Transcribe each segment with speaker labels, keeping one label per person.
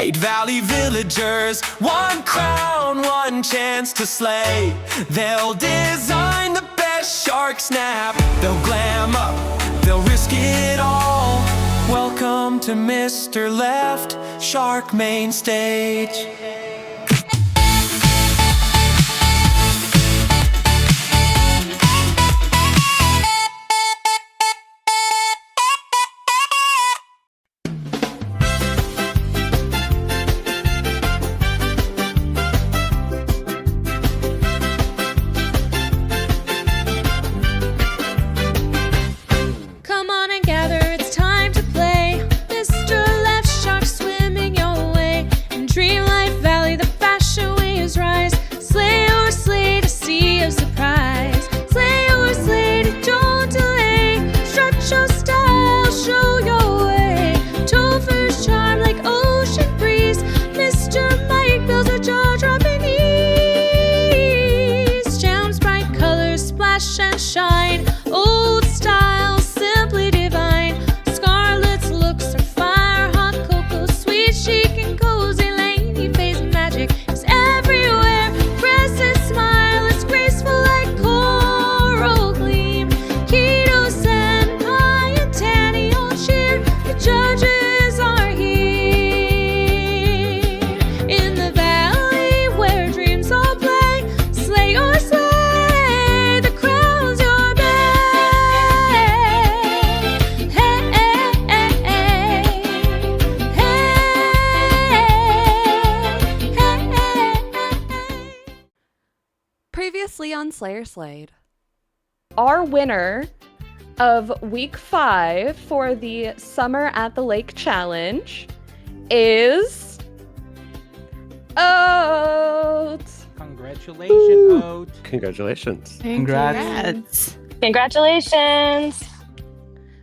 Speaker 1: 8 valley villagers, 1 crown, 1 chance to slay. They'll design the best Sharksnap. They'll glam up, they'll risk it all. Welcome to Mr. Left Shark Main Stage.
Speaker 2: And shine, old style, simply divine. Scarlet's looks are fire, hot cocoa, sweet, chic and cozy. Laney face magic is everywhere. Crescent smile is graceful like coral gleam. Keto, senpai, and Tanny all cheer. The judges are here in the valley where dreams all play. Slay or slay.
Speaker 3: Previously on Slayer Slade. Our winner of week 5 for the Summer at the Lake Challenge is Oat.
Speaker 4: Congratulations, Oat.
Speaker 5: Congratulations.
Speaker 4: Congrats.
Speaker 6: Congratulations.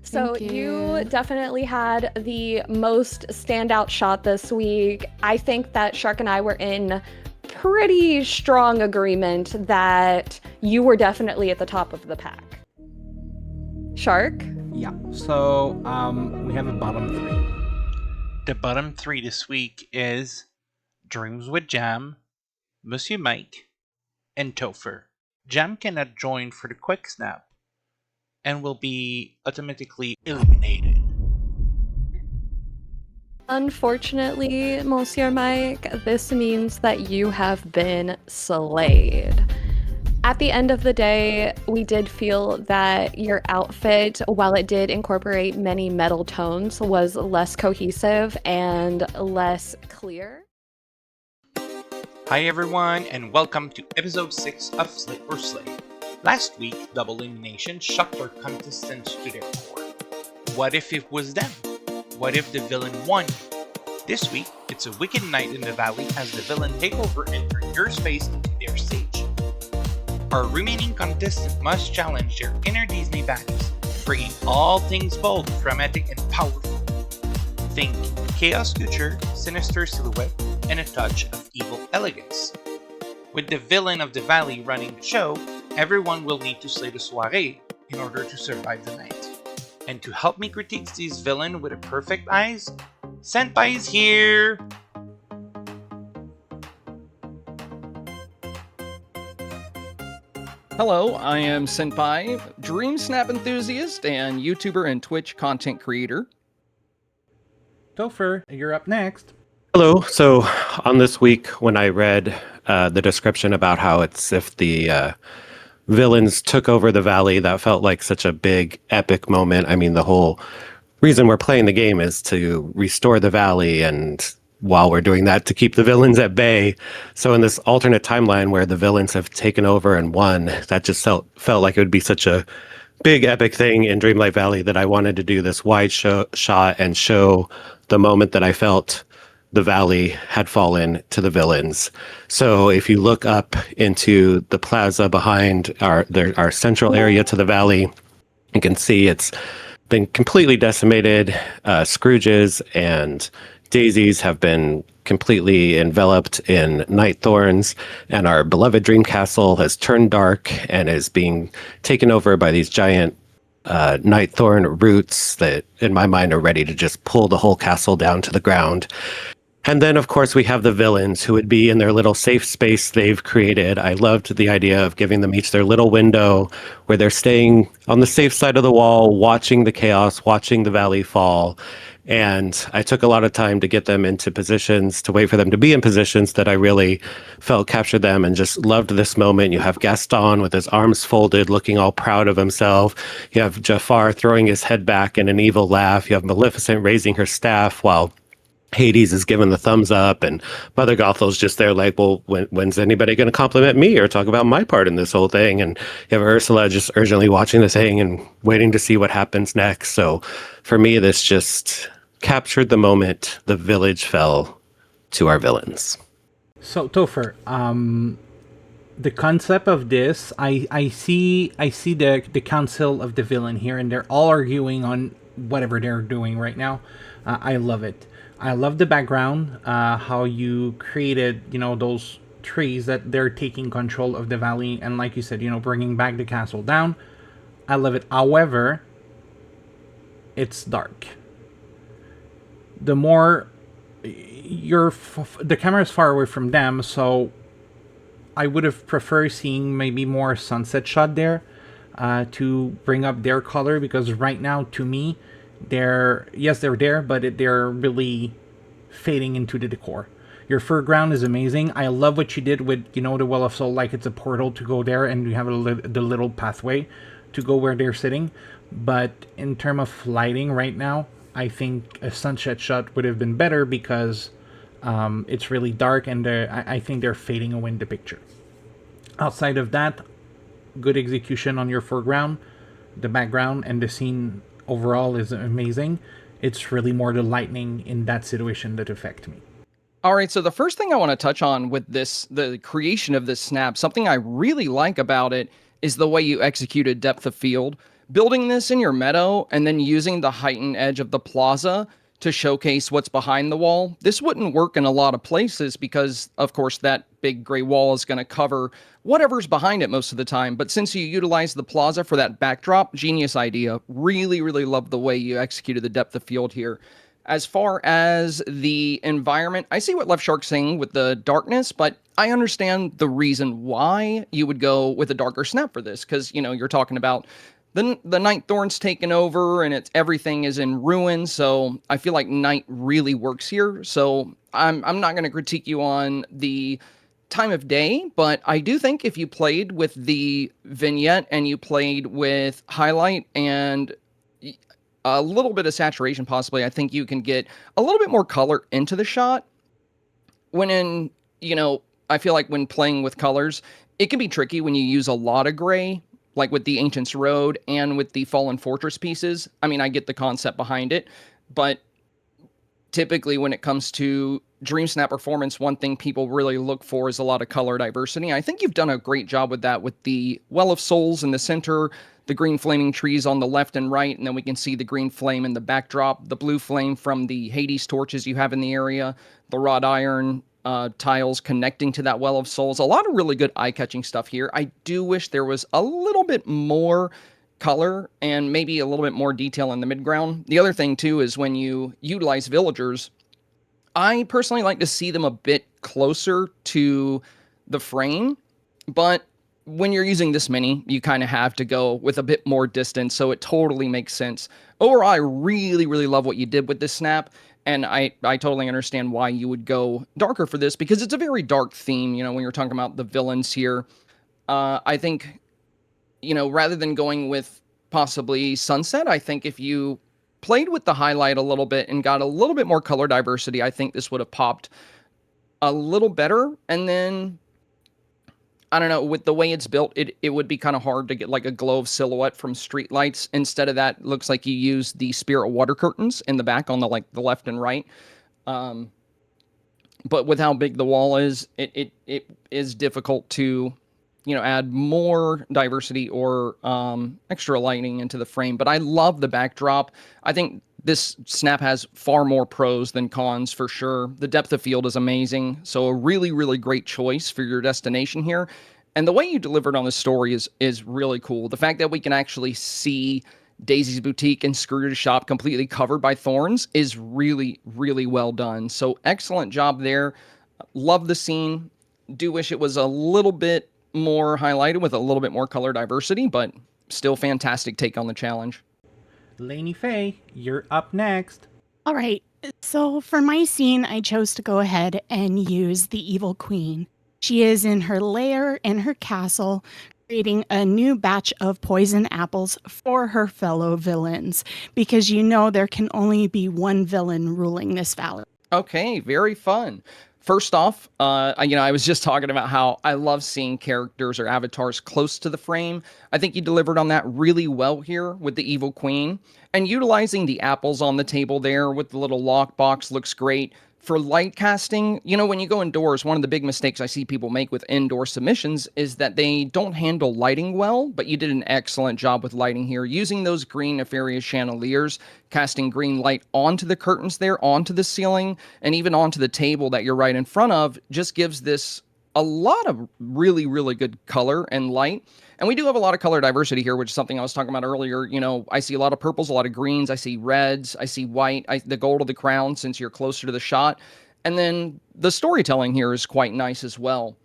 Speaker 3: So you definitely had the most standout shot this week. I think that Shark and I were in pretty strong agreement that you were definitely at the top of the pack. Shark?
Speaker 4: Yeah, so we have a bottom 3.
Speaker 7: The bottom 3 this week is Dreams with Jam, Monsieur Mike, and Topher. Jam cannot join for the quick snap and will be automatically eliminated.
Speaker 3: Unfortunately, Monsieur Mike, this means that you have been slayed. At the end of the day, we did feel that your outfit, while it did incorporate many metal tones, was less cohesive and less clear.
Speaker 7: Hi everyone, and welcome to episode 6 of Slay or Slay. Last week, double elimination shocked our contestants to their core. What if it was them? What if the villain won? This week, it's a wicked night in the valley as the villain takeover entered your space into their stage. Our remaining contestants must challenge their inner Disney baddies, bringing all things bold, dramatic, and powerful. Think chaos future, sinister silhouette, and a touch of evil elegance. With the villain of the valley running the show, everyone will need to slay the soiree in order to survive the night. And to help me critique this villain with a perfect eyes, Senpai is here!
Speaker 8: Hello, I am Senpai, Dream Snap enthusiast and YouTuber and Twitch content creator.
Speaker 4: Topher, you're up next.
Speaker 5: Hello. So on this week, when I read the description about how it's if the villains took over the valley, that felt like such a big, epic moment. I mean, the whole reason we're playing the game is to restore the valley, and while we're doing that, to keep the villains at bay. So in this alternate timeline where the villains have taken over and won, that just felt like it would be such a big, epic thing in Dreamlight Valley that I wanted to do this wide shot and show the moment that I felt the valley had fallen to the villains. So if you look up into the plaza behind our central area to the valley, you can see it's been completely decimated. Scrooges and daisies have been completely enveloped in night thorns, and our beloved dream castle has turned dark and is being taken over by these giant night thorn roots that in my mind are ready to just pull the whole castle down to the ground. And then, of course, we have the villains who would be in their little safe space they've created. I loved the idea of giving them each their little window where they're staying on the safe side of the wall, watching the chaos, watching the valley fall. And I took a lot of time to get them into positions, to wait for them to be in positions that I really felt captured them, and just loved this moment. You have Gaston with his arms folded, looking all proud of himself. You have Jafar throwing his head back in an evil laugh. You have Maleficent raising her staff while Hades is giving the thumbs up, and Mother Gothel's just there like, well, when's anybody going to compliment me or talk about my part in this whole thing? And you have Ursula just urgently watching the thing and waiting to see what happens next. So for me, this just captured the moment the village fell to our villains.
Speaker 4: So Topher, the concept of this, I see the council of the villain here, and they're all arguing on whatever they're doing right now. I love it. I love the background, how you created, those trees that they're taking control of the valley, and like you said, bringing back the castle down. I love it. However, it's dark. The more the camera is far away from them, so I would have preferred seeing maybe more sunset shot there to bring up their color, because right now, to me, they're there, but they're really fading into the decor. Your foreground is amazing. I love what you did with, the Well of Soul, like it's a portal to go there, and you have the little pathway to go where they're sitting. But in terms of lighting right now, I think a sunset shot would have been better, because it's really dark, and I think they're fading away in the picture. Outside of that, good execution on your foreground. The background and the scene overall is amazing. It's really more the lightning in that situation that affect me.
Speaker 8: All right, so the first thing I want to touch on with the creation of this snap, something I really like about it is the way you executed depth of field. Building this in your meadow and then using the heightened edge of the plaza to showcase what's behind the wall. This wouldn't work in a lot of places because, of course, that big gray wall is going to cover whatever's behind it most of the time. But since you utilize the plaza for that backdrop, genius idea. Really, really love the way you executed the depth of field here. As far as the environment, I see what Left Shark's saying with the darkness, but I understand the reason why you would go with a darker snap for this, because, you're talking about the Night Thorn's taken over and everything is in ruin, so I feel like night really works here. So I'm not going to critique you on the time of day, but I do think if you played with the vignette and you played with highlight and a little bit of saturation possibly, I think you can get a little bit more color into the shot. I feel like when playing with colors, it can be tricky when you use a lot of gray, like with the Ancient's Road and with the Fallen Fortress pieces. I mean, I get the concept behind it, but typically when it comes to Dream Snap performance, one thing people really look for is a lot of color diversity. I think you've done a great job with that, with the Well of Souls in the center, the green flaming trees on the left and right, and then we can see the green flame in the backdrop, the blue flame from the Hades torches you have in the area, the wrought iron tiles connecting to that Well of Souls. A lot of really good eye-catching stuff here. I do wish there was a little bit more color and maybe a little bit more detail in the midground. The other thing, too, is when you utilize villagers, I personally like to see them a bit closer to the frame, but when you're using this many, you kind of have to go with a bit more distance, so it totally makes sense. Overall, I really, really love what you did with this snap, and I totally understand why you would go darker for this, because it's a very dark theme, when you're talking about the villains here. I think, rather than going with possibly sunset, I think if you played with the highlight a little bit and got a little bit more color diversity, I think this would have popped a little better. And then, I don't know, with the way it's built, it would be kind of hard to get like a glow of silhouette from street lights. Instead of that, looks like you use the spirit water curtains in the back on the left and right. But with how big the wall is, it is difficult to, add more diversity or extra lighting into the frame. But I love the backdrop. I think this snap has far more pros than cons for sure. The depth of field is amazing. So a really, really great choice for your destination here. And the way you delivered on the story is really cool. The fact that we can actually see Daisy's boutique and Scrooge's shop completely covered by thorns is really, really well done. So excellent job there. Love the scene. Do wish it was a little bit more highlighted with a little bit more color diversity, but still fantastic take on the challenge.
Speaker 4: Lainey Faye, you're up next.
Speaker 9: All right. So for my scene, I chose to go ahead and use the Evil Queen. She is in her lair in her castle, creating a new batch of poison apples for her fellow villains, because there can only be one villain ruling this valley.
Speaker 8: Okay, very fun. First off, I was just talking about how I love seeing characters or avatars close to the frame. I think you delivered on that really well here with the Evil Queen. And utilizing the apples on the table there with the little lockbox looks great. For light casting, when you go indoors, one of the big mistakes I see people make with indoor submissions is that they don't handle lighting well, but you did an excellent job with lighting here, using those green nefarious chandeliers, casting green light onto the curtains there, onto the ceiling, and even onto the table that you're right in front of, just gives this a lot of really, really good color and light. And we do have a lot of color diversity here, which is something I was talking about earlier. I see a lot of purples, a lot of greens. I see reds. I see white, the gold of the crown, since you're closer to the shot. And then the storytelling here is quite nice as well.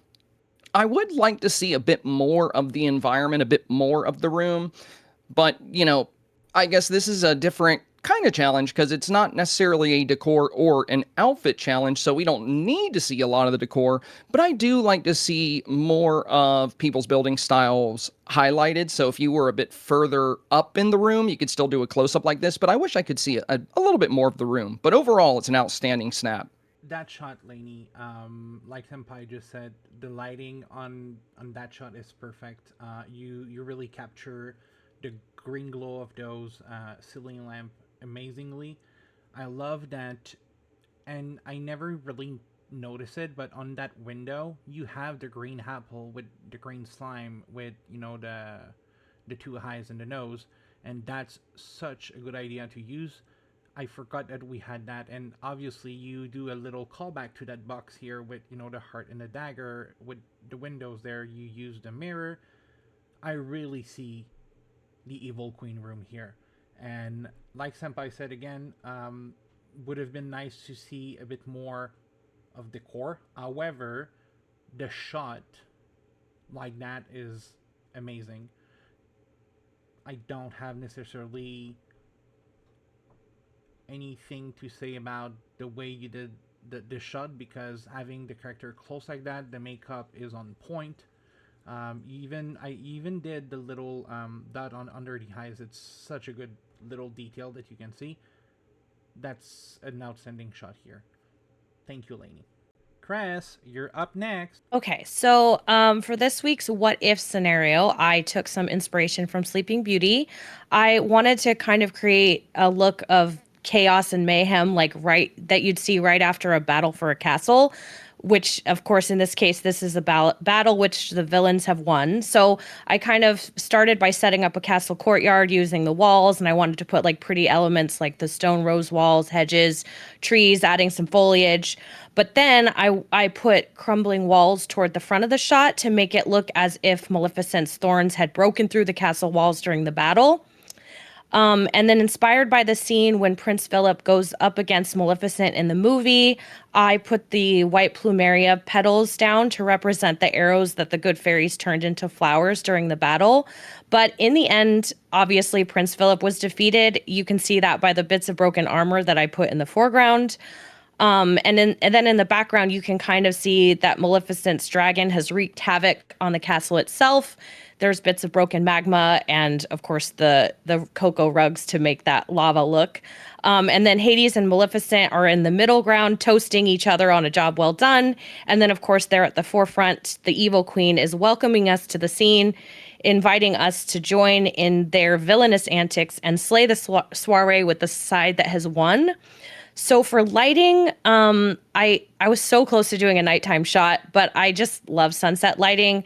Speaker 8: I would like to see a bit more of the environment, a bit more of the room. But, I guess this is a different kind of challenge because it's not necessarily a decor or an outfit challenge, so we don't need to see a lot of the decor, but I do like to see more of people's building styles highlighted. So if you were a bit further up in the room, you could still do a close-up like this, but I wish I could see a little bit more of the room. But overall, it's an outstanding snap.
Speaker 4: That shot, Lainey, like Senpai just said, the lighting on that shot is perfect. You really capture the green glow of those ceiling lamp amazingly. I love that, and I never really notice it, but on that window you have the green apple with the green slime with the two eyes and the nose, and that's such a good idea to use. I forgot that we had that, and obviously you do a little callback to that box here with the heart and the dagger with the windows there. You use the mirror. I really see the Evil Queen room here. And like Senpai said again, would have been nice to see a bit more of decor. However, the shot like that is amazing. I don't have necessarily anything to say about the way you did the shot, because having the character close like that, the makeup is on point. I even did the little dot on under the eyes. It's such a good little detail that you can see. That's an outstanding shot here. Thank you, Lainey. Cress, you're up next.
Speaker 2: Okay, so for this week's what if scenario, I took some inspiration from Sleeping Beauty. I wanted to kind of create a look of chaos and mayhem, like that you'd see right after a battle for a castle, which of course in this case this is about battle which the villains have won. So I kind of started by setting up a castle courtyard using the walls, and I wanted to put like pretty elements like the stone rose walls, hedges, trees, adding some foliage. But then I put crumbling walls toward the front of the shot to make it look as if Maleficent's thorns had broken through the castle walls during the battle. And then inspired by the scene when Prince Philip goes up against Maleficent in the movie, I put the white plumeria petals down to represent the arrows that the good fairies turned into flowers during the battle. But in the end, obviously, Prince Philip was defeated. You can see that by the bits of broken armor that I put in the foreground. And then in the background, you can kind of see that Maleficent's dragon has wreaked havoc on the castle itself. There's bits of broken magma and, of course, the cocoa rugs to make that lava look. And then Hades and Maleficent are in the middle ground, toasting each other on a job well done. And then, of course, they're at the forefront. The Evil Queen is welcoming us to the scene, inviting us to join in their villainous antics and slay the soiree with the side that has won. So for lighting, I was so close to doing a nighttime shot, but I just love sunset lighting.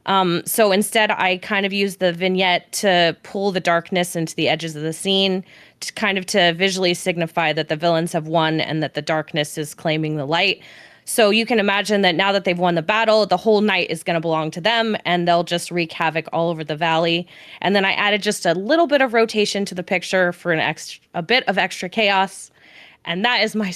Speaker 2: So instead, I kind of used the vignette to pull the darkness into the edges of the scene, to visually signify that the villains have won and that the darkness is claiming the light.
Speaker 10: So you can imagine that now that they've won the battle, the whole night is going to belong to them and they'll just wreak havoc all over the valley. And then I added just a little bit of rotation to the picture for a bit of extra chaos. And that is my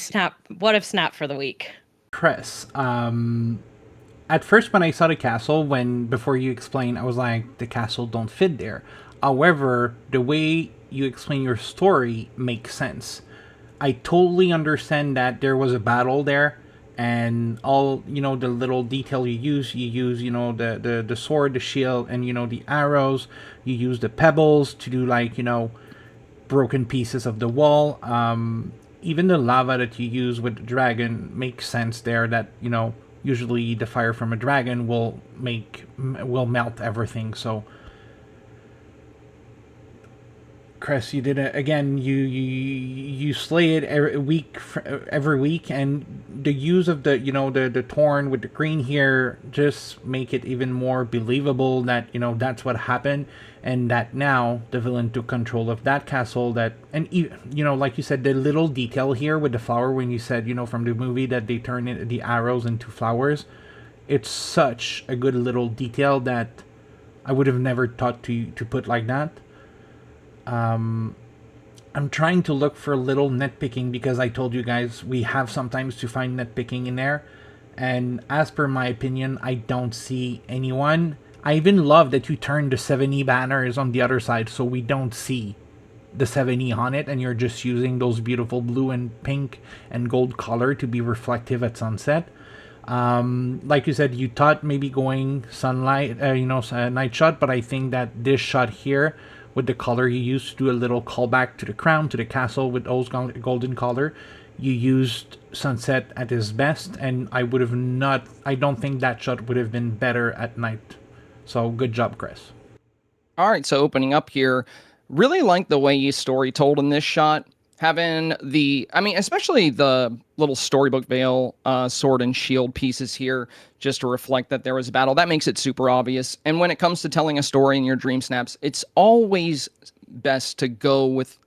Speaker 10: what if snap for the week.
Speaker 4: Chris, at first when I saw the castle, before you explain, I was like, the castle don't fit there. However, the way you explain your story makes sense. I totally understand that there was a battle there, and all the little detail you use the sword, the shield, and the arrows. You use the pebbles to do broken pieces of the wall. Even the lava that you use with the dragon makes sense there, that usually the fire from a dragon will melt everything. So Chris, you did it again. You slay it every week, and the use of the torn with the green here just make it even more believable that that's what happened, and that now the villain took control of that castle. Like you said, the little detail here with the flower, when you said from the movie that they turn the arrows into flowers, it's such a good little detail that I would have never thought to put like that. I'm trying to look for little nitpicking, because I told you guys we have sometimes to find nitpicking in there, and as per my opinion, I don't see anyone. I even love that you turned the 7E banners on the other side so we don't see the 7E on it, and you're just using those beautiful blue and pink and gold color to be reflective at sunset. Like you said, you thought maybe going sunlight, night shot, but I think that this shot here with the color you used to do a little callback to the crown, to the castle with those golden color, you used sunset at its best, and I don't think that shot would have been better at night. So good job, Chris.
Speaker 8: All right, so opening up here, really like the way you story told in this shot. Having especially the little storybook veil, sword and shield pieces here, just to reflect that there was a battle. That makes it super obvious. And when it comes to telling a story in your dream snaps, it's always best to go with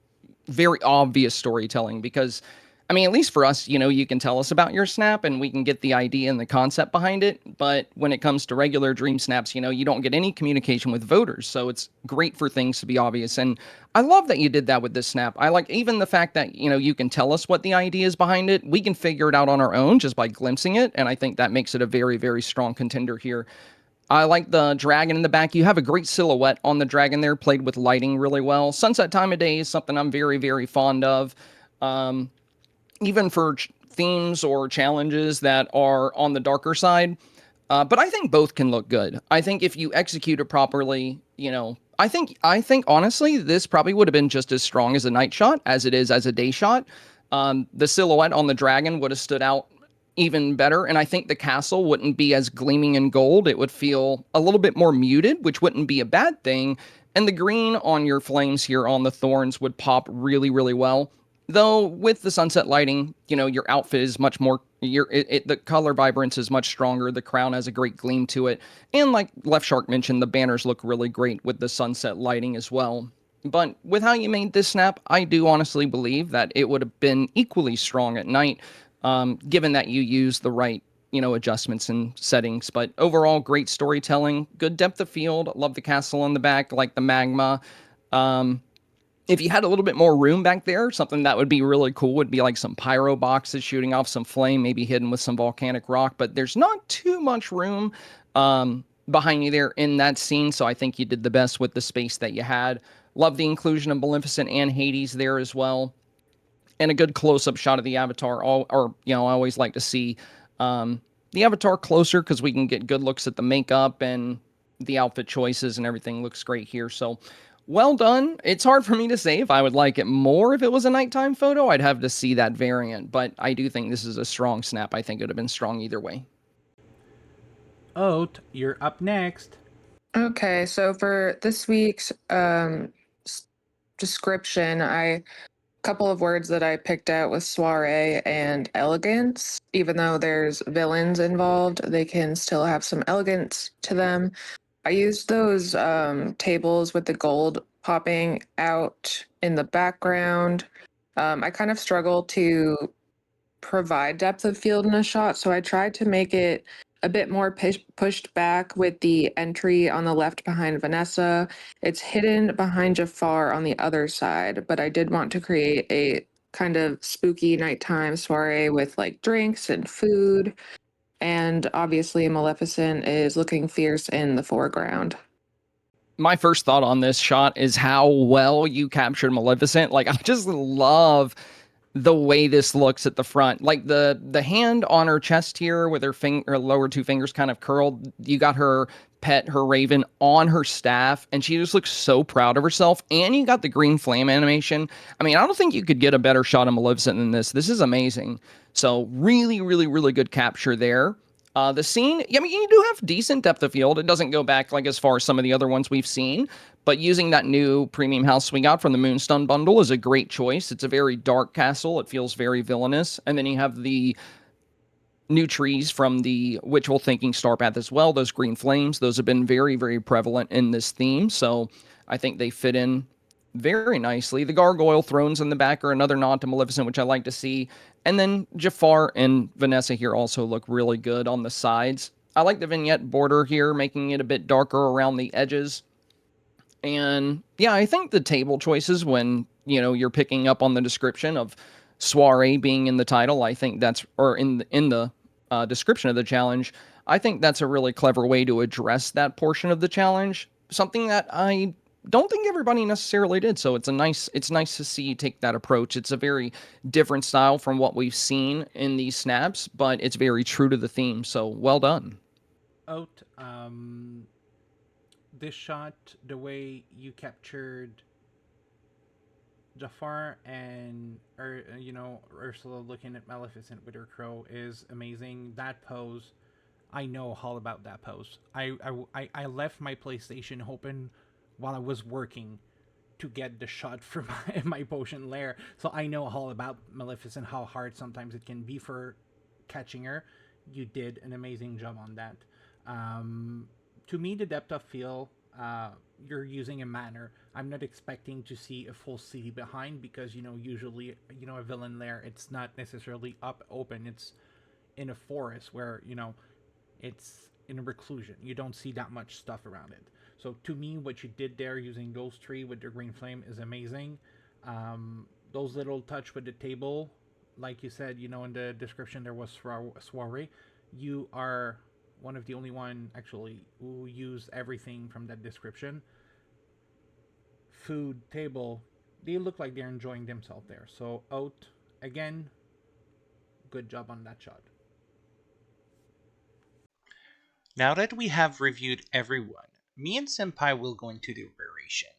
Speaker 8: very obvious storytelling, because at least for us, you can tell us about your snap and we can get the idea and the concept behind it. But when it comes to regular dream snaps, you don't get any communication with voters. So it's great for things to be obvious. And I love that you did that with this snap. I like even the fact that, you can tell us what the idea is behind it. We can figure it out on our own just by glimpsing it. And I think that makes it a very, very strong contender here. I like the dragon in the back. You have a great silhouette on the dragon there, played with lighting really well. Sunset time of day is something I'm very, very fond of. Even for themes or challenges that are on the darker side. But I think both can look good. I think if you execute it properly, I think honestly, this probably would have been just as strong as a night shot as it is as a day shot. The silhouette on the dragon would have stood out even better. And I think the castle wouldn't be as gleaming in gold. It would feel a little bit more muted, which wouldn't be a bad thing. And the green on your flames here on the thorns would pop really, really well. Though with the sunset lighting, your outfit is much more, the color vibrance is much stronger. The crown has a great gleam to it. And like Left Shark mentioned, the banners look really great with the sunset lighting as well. But with how you made this snap, I do honestly believe that it would have been equally strong at night, given that you use the right, adjustments and settings. But overall, great storytelling, good depth of field. Love the castle on the back, like the magma. If you had a little bit more room back there, something that would be really cool would be like some pyro boxes shooting off some flame, maybe hidden with some volcanic rock. But there's not too much room behind you there in that scene, so I think you did the best with the space that you had. Love the inclusion of Maleficent and Hades there as well. And a good close-up shot of the Avatar. I always like to see the Avatar closer, because we can get good looks at the makeup and the outfit choices, and everything looks great here. So well done. It's hard for me to say if I would like it more if it was a nighttime photo. I'd have to see that variant, but I do think this is a strong snap. I think it would have been strong either way.
Speaker 4: Oat, you're up next.
Speaker 11: Okay, so for this week's description, a couple of words that I picked out was soiree and elegance. Even though there's villains involved, they can still have some elegance to them. I used those tables with the gold popping out in the background. I kind of struggle to provide depth of field in a shot, so I tried to make it a bit more pushed back with the entry on the left behind Vanessa. It's hidden behind Jafar on the other side, but I did want to create a kind of spooky nighttime soiree with like drinks and food. And obviously, Maleficent is looking fierce in the foreground.
Speaker 8: My first thought on this shot is how well you captured Maleficent. Like, I just love the way this looks at the front. Like the hand on her chest here with her lower two fingers kind of curled. You got her pet, her raven, on her staff, and she just looks so proud of herself. And you got the green flame animation. I mean, I don't think you could get a better shot of Maleficent than this. This is amazing. So really, really, really good capture there. The scene, I mean, you do have decent depth of field. It doesn't go back like as far as some of the other ones we've seen, but using that new premium house we got from the Moonstone bundle is a great choice. It's a very dark castle. It feels very villainous. And then you have the new trees from the Witchful Thinking Star Path as well. Those green flames, those have been very, very prevalent in this theme. So I think they fit in very nicely. The gargoyle thrones in the back are another nod to Maleficent, which I like to see. And then Jafar and Vanessa here also look really good on the sides. I like the vignette border here, making it a bit darker around the edges. And yeah, I think the table choices when, you know, you're picking up on the description of soiree being in the title, I think that's, or in the description of the challenge, I think that's a really clever way to address that portion of the challenge. Something that I don't think everybody necessarily did. So it's nice to see you take that approach. It's a very different style from what we've seen in these snaps, but it's very true to the theme. So well done.
Speaker 4: Out, this shot, the way you captured Jafar and Ursula looking at Maleficent with her crow is amazing. That pose, I know all about that pose. I left my PlayStation open while I was working to get the shot for my potion lair. So I know all about Maleficent, how hard sometimes it can be for catching her. You did an amazing job on that. To me, the depth of field, you're using a manor. I'm not expecting to see a full city behind because, usually, a villain lair, it's not necessarily open. It's in a forest where, it's in a reclusion. You don't see that much stuff around it. So to me, what you did there using those three with the green flame is amazing. Those little touch with the table, like you said, in the description there was soiree. You are one of the only one actually who used everything from that description. Food, table, they look like they're enjoying themselves there. So out again, good job on that shot.
Speaker 7: Now that we have reviewed everyone, me and Senpai will go into the operation.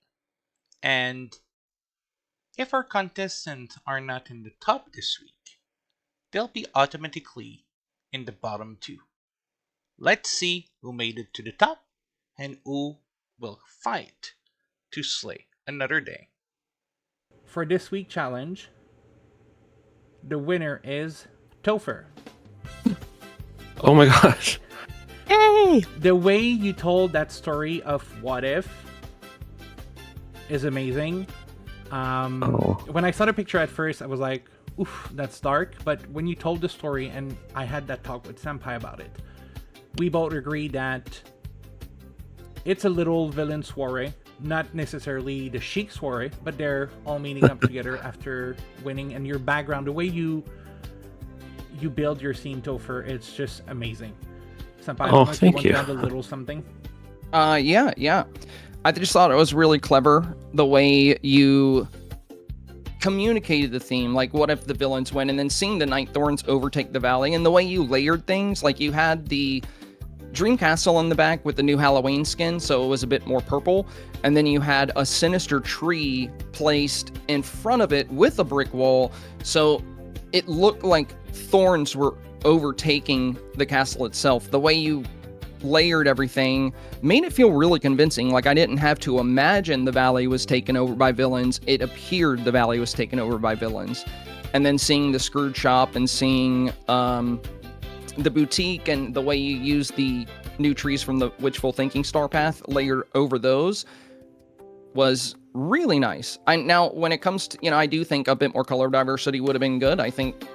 Speaker 7: And if our contestants are not in the top this week, they'll be automatically in the bottom two. Let's see who made it to the top and who will fight to slay another day.
Speaker 4: For this week challenge, the winner is Topher.
Speaker 5: Oh my gosh.
Speaker 9: Hey!
Speaker 4: The way you told that story of what if is amazing. When I saw the picture at first, I was like, oof, that's dark. But when you told the story, and I had that talk with Senpai about it, we both agreed that it's a little villain soiree. Not necessarily the chic soiree, but they're all meeting up together after winning. And your background, the way you build your scene, Topher, it's just amazing.
Speaker 5: Oh, thank you.
Speaker 4: A little something.
Speaker 8: Yeah. I just thought it was really clever the way you communicated the theme. Like, what if the villains win? And then seeing the Night Thorns overtake the valley, and the way you layered things. Like, you had the Dream Castle in the back with the new Halloween skin, so it was a bit more purple. And then you had a sinister tree placed in front of it with a brick wall, so it looked like thorns were overtaking the castle itself. The way you layered everything made it feel really convincing. Like, I didn't have to imagine the valley was taken over by villains. It appeared the valley was taken over by villains. And then seeing the Scrooge shop and seeing the boutique and the way you use the new trees from the Witchful Thinking Star Path layered over those was really nice. Now, when it comes to, I do think a bit more color diversity would have been good. I think,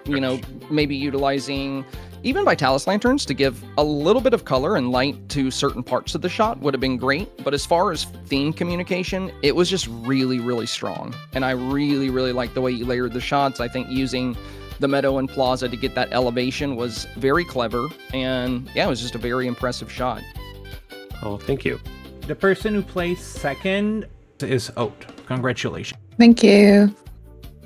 Speaker 8: maybe utilizing even Vitalis lanterns to give a little bit of color and light to certain parts of the shot would have been great. But as far as theme communication, it was just really, really strong. And I really, really like the way you layered the shots. I think using the meadow and plaza to get that elevation was very clever. And yeah, it was just a very impressive shot.
Speaker 5: Oh, thank you.
Speaker 4: The person who placed second is Oat. Congratulations.
Speaker 11: Thank you.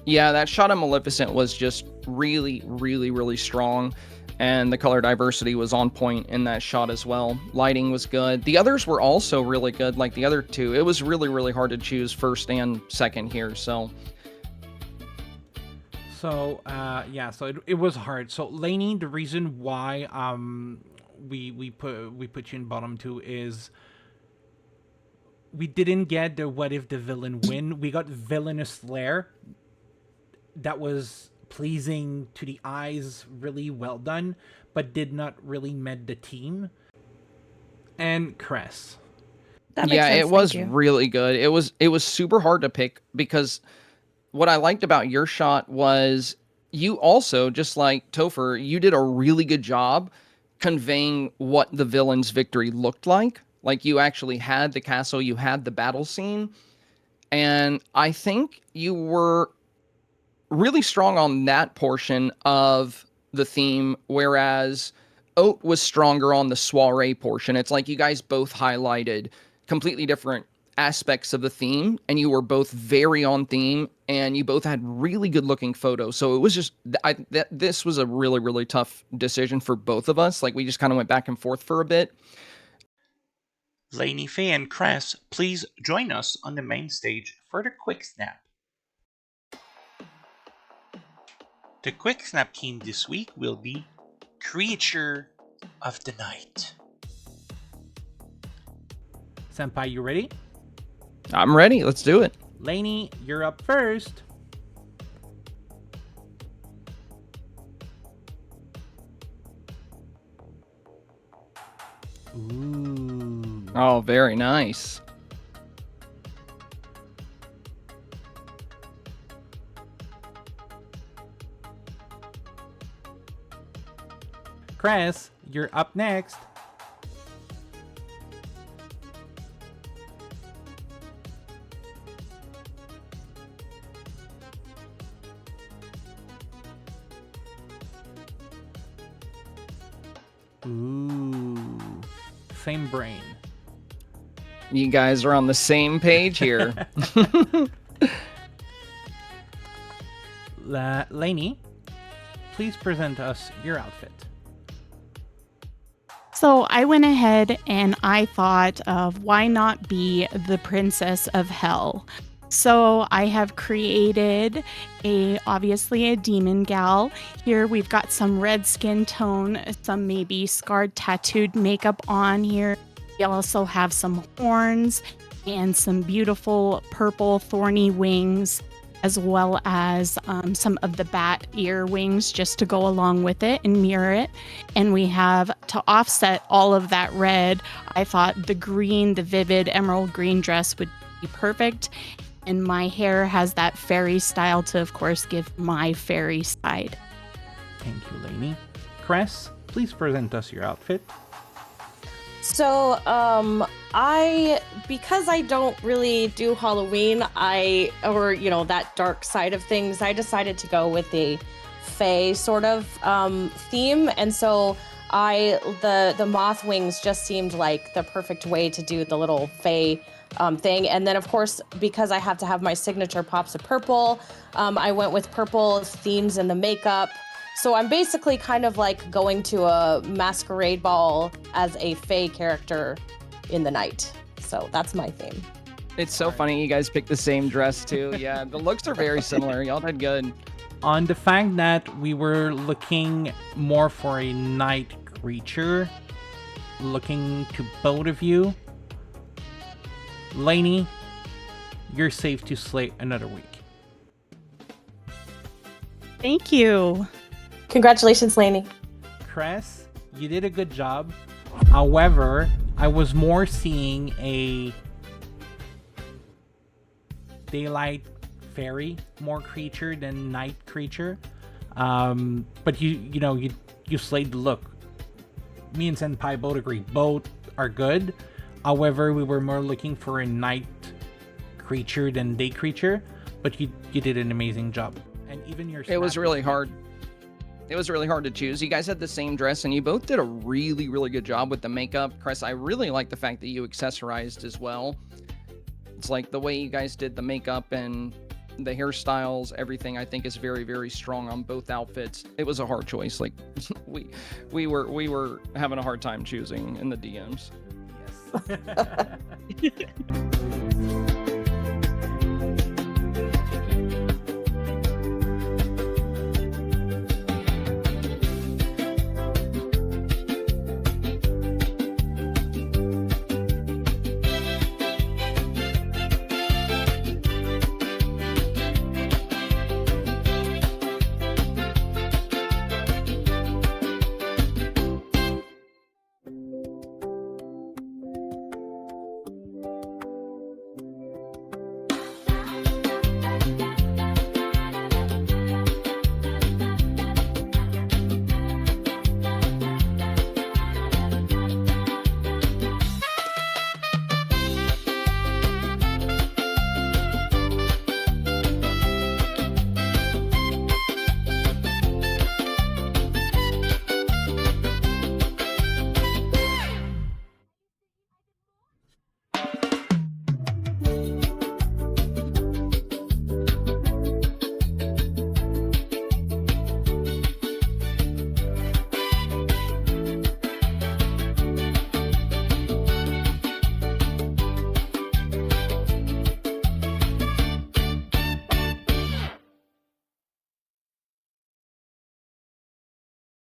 Speaker 8: Yeah, that shot of Maleficent was just really, really, really strong. And the color diversity was on point in that shot as well. Lighting was good. The others were also really good, like the other two. It was really, really hard to choose first and second here, so...
Speaker 4: So, so it was hard. So, Lainey, the reason why we put you in bottom two is we didn't get the what if the villain win. We got villainous lair that was pleasing to the eyes, really well done, but did not really met the team. And Cress.
Speaker 10: That makes
Speaker 8: yeah,
Speaker 10: sense.
Speaker 8: it was
Speaker 10: Thank you.
Speaker 8: really good. It was super hard to pick because what I liked about your shot was you also, just like Topher, you did a really good job conveying what the villain's victory looked like. Like you actually had the castle, you had the battle scene, and I think you were really strong on that portion of the theme, whereas Oat was stronger on the soiree portion. It's like you guys both highlighted completely different aspects of the theme, and you were both very on theme, and you both had really good looking photos. So it was just, this was a really, really tough decision for both of us. Like we just kind of went back and forth for a bit.
Speaker 7: Lainey, Faye, and Cress, please join us on the main stage for the Quick Snap. The Quick Snap theme this week will be Creature of the Night.
Speaker 4: Senpai, you ready?
Speaker 8: I'm ready. Let's do it.
Speaker 4: Lainey, you're up first. Ooh.
Speaker 8: Oh, very nice.
Speaker 4: Cress, you're up next. Ooh, same brain.
Speaker 8: You guys are on the same page here.
Speaker 4: Lainey, please present us your outfit.
Speaker 9: So I went ahead and I thought of why not be the princess of hell. So I have created obviously a demon gal. Here we've got some red skin tone, some maybe scarred tattooed makeup on here. We also have some horns and some beautiful purple thorny wings, as well as some of the bat ear wings just to go along with it and mirror it. And we have, to offset all of that red, I thought the green, the vivid emerald green dress would be perfect. And my hair has that fairy style to, of course, give my fairy side.
Speaker 4: Thank you, Lainey. Cress, please present us your outfit.
Speaker 10: So, because I don't really do Halloween, that dark side of things, I decided to go with the fae sort of theme. And so the moth wings just seemed like the perfect way to do the little fae thing. And then of course, because I have to have my signature pops of purple, I went with purple themes in the makeup. So I'm basically kind of like going to a masquerade ball as a fae character in the night. So that's my theme.
Speaker 8: It's so funny you guys picked the same dress too. Yeah, the looks are very similar. Y'all did good.
Speaker 4: On the fact that we were looking more for a night creature, looking to both of you, Lainey, you're safe to slay another week.
Speaker 9: Thank you.
Speaker 10: Congratulations, Lainey.
Speaker 4: Cress, you did a good job. However, I was more seeing a daylight fairy, more creature than night creature. But you slayed the look. Me and Senpai both agree. Both are good. However, we were more looking for a night creature than day creature. But you did an amazing job. And even your
Speaker 8: It was really hard. It was really hard to choose. You guys had the same dress, and you both did a really, really good job with the makeup. Chris, I really like the fact that you accessorized as well. It's like the way you guys did the makeup and the hairstyles, everything I think is very, very strong on both outfits. It was a hard choice. Like we were having a hard time choosing in the DMs.
Speaker 4: Yes.